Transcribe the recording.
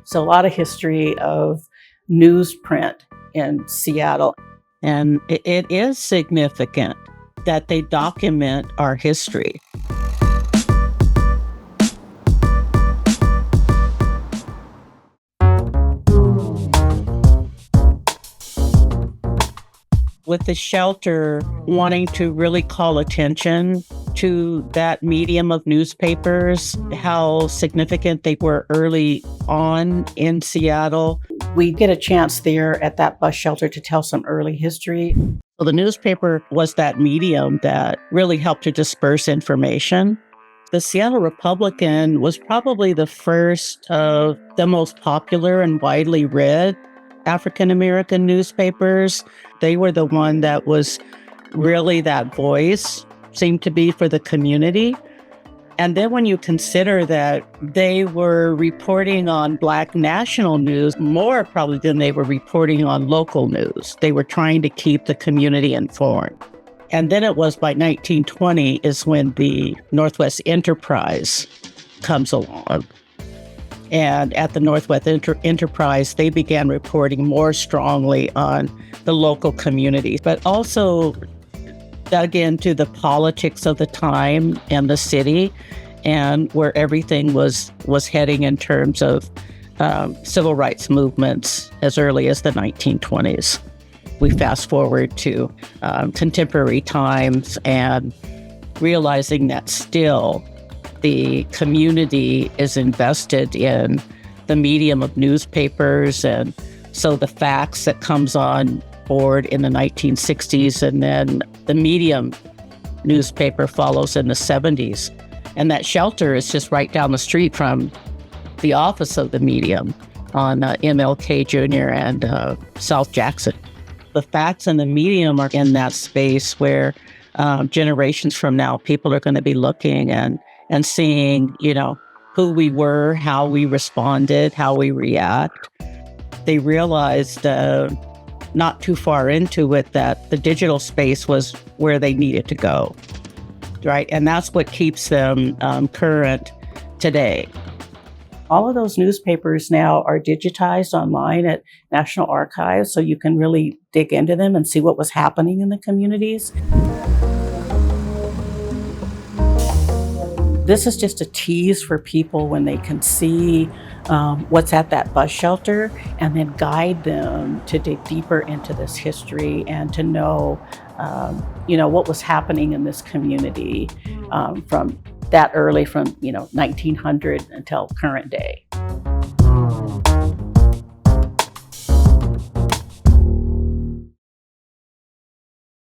So a lot of history of newsprint in Seattle. And it is significant that they document our history. With the shelter wanting to really call attention to that medium of newspapers, how significant they were early on in Seattle. We get a chance there at that bus shelter to tell some early history. So the newspaper was that medium that really helped to disperse information. The Seattle Republican was probably the first of the most popular and widely read African-American newspapers. They were the one that was really that voice, seemed to be for the community. And then when you consider that they were reporting on Black national news more probably than they were reporting on local news. They were trying to keep the community informed. And then it was by 1920 is when the Northwest Enterprise comes along. And at the Northwest Enterprise, they began reporting more strongly on the local community, but also dug into the politics of the time and the city and where everything was heading in terms of civil rights movements as early as the 1920s. We fast forward to contemporary times and realizing that still the community is invested in the medium of newspapers. And so the facts that comes on board in the 1960s, and then the medium newspaper follows in the 70s. And that shelter is just right down the street from the office of the medium on MLK Jr. and South Jackson. The facts and the medium are in that space where generations from now, people are going to be looking and seeing, who we were, how we responded, how we react. They realized not too far into it that the digital space was where they needed to go, right? And that's what keeps them current today. All of those newspapers now are digitized online at National Archives, so you can really dig into them and see what was happening in the communities. This is just a tease for people when they can see what's at that bus shelter and then guide them to dig deeper into this history and to know, what was happening in this community from that early, from 1900 until current day.